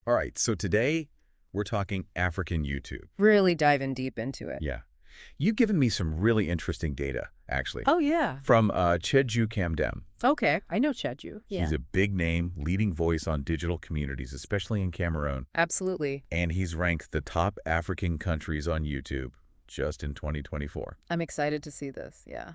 All right, so today we're talking African YouTube. Really diving deep into it. Yeah. You've given me some really interesting data, actually, Oh, yeah. from Cheju Kamdem. Okay. I know Cheju. He's a big name, leading voice on digital communities, especially in Cameroon. Absolutely. And he's ranked the top African countries on YouTube just in 2024. I'm excited to see this. Yeah.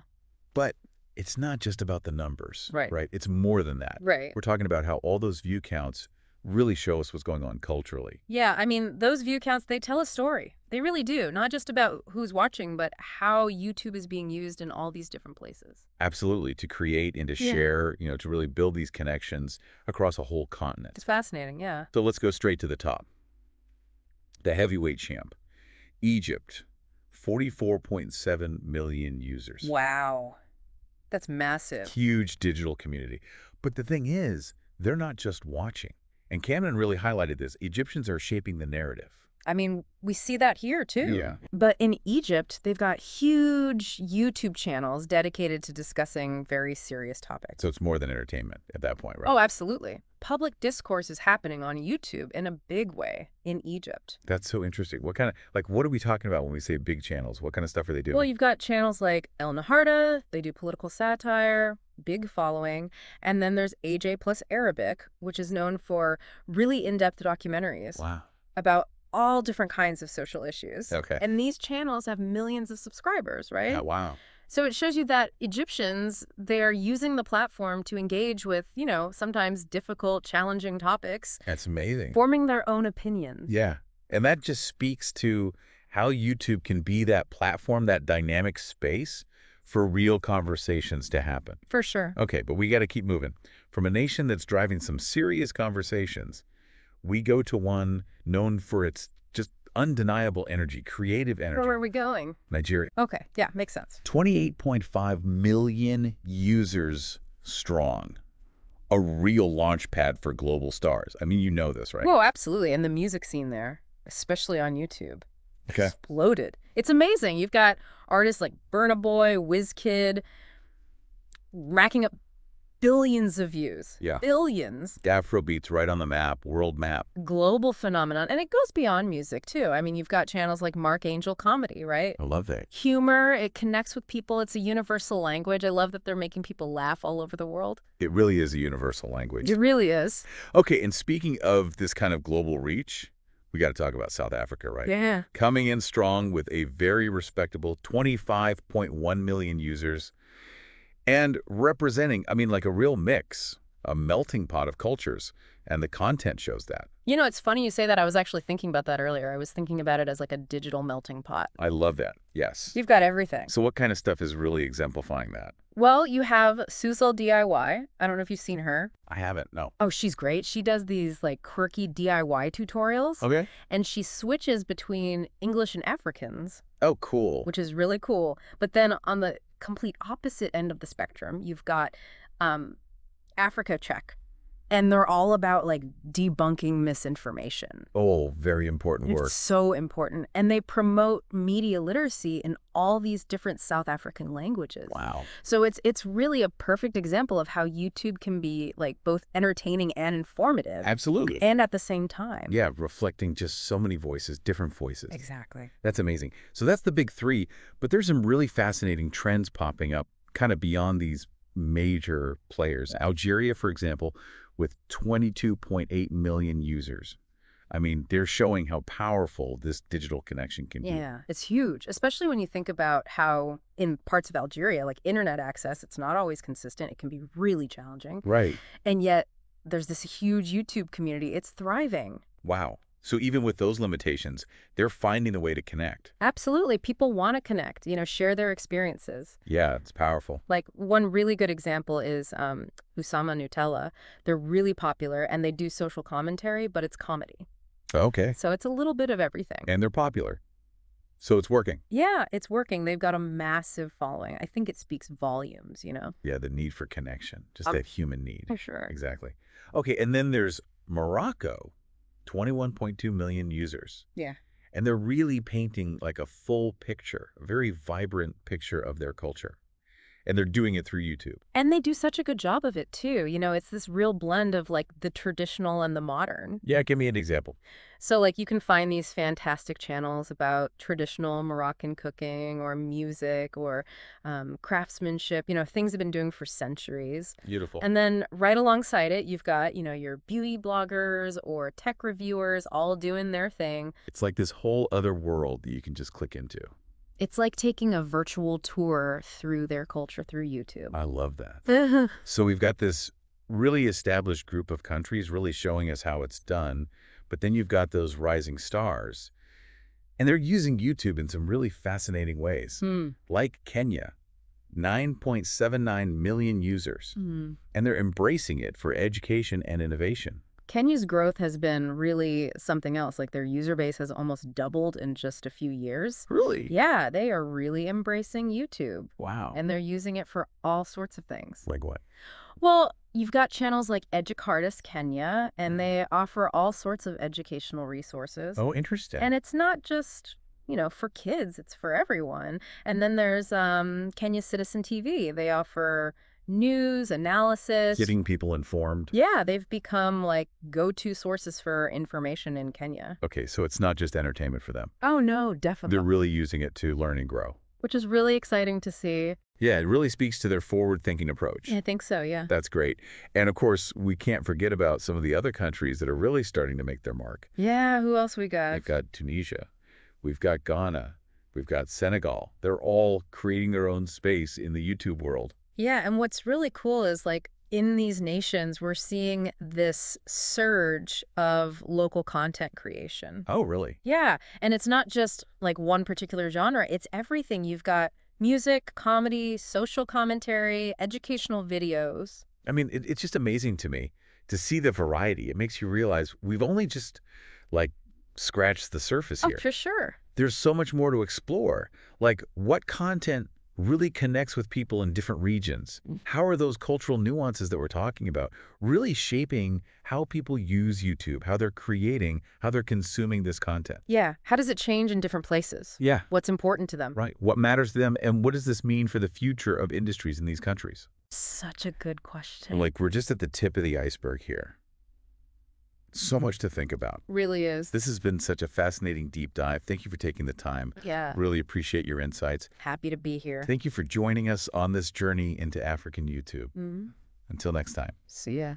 But it's not just about the numbers, Right. right? It's more than that. Right. We're talking about how all those view counts really show us what's going on culturally. Yeah. I mean, those view counts, they tell a story. They really do. Not just about who's watching, but how YouTube is being used in all these different places. Absolutely, to create and to share, to really build these connections across a whole continent. It's fascinating. Yeah. So let's go straight to the top. The heavyweight champ, Egypt, 44.7 million users. Wow. That's massive. Huge digital community. But the thing is, they're not just watching. And Camden really highlighted this. Egyptians are shaping the narrative. I mean, we see that here, too. Yeah. But in Egypt, they've got huge YouTube channels dedicated to discussing very serious topics. So it's more than entertainment at that point, right? Oh, absolutely. Public discourse is happening on YouTube in a big way in Egypt. That's so interesting. What are we talking about when we say big channels? What kind of stuff are they doing? Well, you've got channels like El Naharda, they do political satire, big following, and then there's AJ plus Arabic, which is known for really in-depth documentaries Wow. about all different kinds of social issues. Okay. And these channels have millions of subscribers, right? Yeah, wow. So it shows you that Egyptians, they're using the platform to engage with, sometimes difficult, challenging topics. That's amazing. Forming their own opinions. Yeah. And that just speaks to how YouTube can be that platform, that dynamic space for real conversations to happen. For sure. Okay, but we got to keep moving. From a nation that's driving some serious conversations, we go to one known for its just undeniable energy, creative energy. Where are we going? Nigeria. Okay, yeah, makes sense. 28.5 million users strong. A real launch pad for global stars. I mean, you know this, right? Whoa, absolutely. And the music scene there, especially on YouTube, Okay. exploded. It's amazing. You've got artists like Burna Boy, WizKid, racking up billions of views. Yeah. Billions. Afrobeats right on the map, world map. Global phenomenon. And it goes beyond music, too. I mean, you've got channels like Mark Angel Comedy, right? I love that. Humor, it connects with people. It's a universal language. I love that they're making people laugh all over the world. It really is a universal language. It really is. Okay, and speaking of this kind of global reach, we got to talk about South Africa, right? Yeah. Coming in strong with a very respectable 25.1 million users and representing, like a real mix, a melting pot of cultures, and the content shows that. It's funny you say that. I was actually thinking about that earlier. I was thinking about it as like a digital melting pot. I love that, yes. You've got everything. So what kind of stuff is really exemplifying that? Well, you have Suzel DIY. I don't know if you've seen her. I haven't, no. Oh, she's great. She does these like quirky DIY tutorials. Okay. And she switches between English and Africans. Oh, cool. Which is really cool. But then on the complete opposite end of the spectrum, you've got Africa Check. And they're all about like debunking misinformation. Oh, very important work. It's so important. And they promote media literacy in all these different South African languages. Wow. So it's really a perfect example of how YouTube can be like both entertaining and informative. Absolutely. And at the same time. Yeah, reflecting just so many voices, different voices. Exactly. That's amazing. So that's the big three, but there's some really fascinating trends popping up kind of beyond these major players. Algeria, for example, with 22.8 million users. I mean, they're showing how powerful this digital connection can be. Yeah, it's huge, especially when you think about how in parts of Algeria, like internet access, it's not always consistent. It can be really challenging. Right. And yet there's this huge YouTube community. It's thriving. Wow. So even with those limitations, they're finding a way to connect. Absolutely. People want to connect, share their experiences. Yeah, it's powerful. Like one really good example is Usama Nutella. They're really popular and they do social commentary, but it's comedy. Okay. So it's a little bit of everything. And they're popular. So it's working. Yeah, it's working. They've got a massive following. I think it speaks volumes, Yeah, the need for connection, just that human need. For sure. Exactly. Okay, and then there's Morocco. 21.2 million users. Yeah. And they're really painting like a full picture, a very vibrant picture of their culture. And they're doing it through YouTube. And they do such a good job of it, too. You know, it's this real blend of, like, the traditional and the modern. Yeah, give me an example. So, like, you can find these fantastic channels about traditional Moroccan cooking or music or craftsmanship, you know, things they've been doing for centuries. Beautiful. And then right alongside it, you've got, you know, your beauty bloggers or tech reviewers all doing their thing. It's like this whole other world that you can just click into. It's like taking a virtual tour through their culture through YouTube. I love that. So we've got this really established group of countries really showing us how it's done, but then you've got those rising stars, and they're using YouTube in some really fascinating ways. Like Kenya, 9.79 million users, and they're embracing it for education and innovation. Kenya's growth has been really something else. Like, their user base has almost doubled in just a few years. Really? Yeah, they are really embracing YouTube. Wow. And they're using it for all sorts of things. Like what? Well, you've got channels like Educardis Kenya, and they offer all sorts of educational resources. Oh, interesting. And it's not just, you know, for kids, it's for everyone. And then there's Kenya Citizen TV. They offer news, analysis. Getting people informed. Yeah, they've become like go-to sources for information in Kenya. Okay, so it's not just entertainment for them. Oh, no, definitely. They're really using it to learn and grow. Which is really exciting to see. Yeah, it really speaks to their forward-thinking approach. I think so, yeah. That's great. And of course, we can't forget about some of the other countries that are really starting to make their mark. Yeah, who else we got? We've got Tunisia. We've got Ghana. We've got Senegal. They're all creating their own space in the YouTube world. Yeah, and what's really cool is, like, in these nations, we're seeing this surge of local content creation. Oh, really? Yeah, and it's not just, like, one particular genre. It's everything. You've got music, comedy, social commentary, educational videos. I mean, it's just amazing to me to see the variety. It makes you realize we've only just, like, scratched the surface here. Oh, for sure. There's so much more to explore. Like, what content really connects with people in different regions? How are those cultural nuances that we're talking about really shaping how people use YouTube, how they're creating, how they're consuming this content? Yeah. How does it change in different places? Yeah. What's important to them? Right. What matters to them, and what does this mean for the future of industries in these countries? Such a good question. Like, we're just at the tip of the iceberg here. So much to think about. Really is. This has been such a fascinating deep dive. Thank you for taking the time. Yeah. Really appreciate your insights. Happy to be here. Thank you for joining us on this journey into African YouTube. Mm-hmm. Until next time. See ya.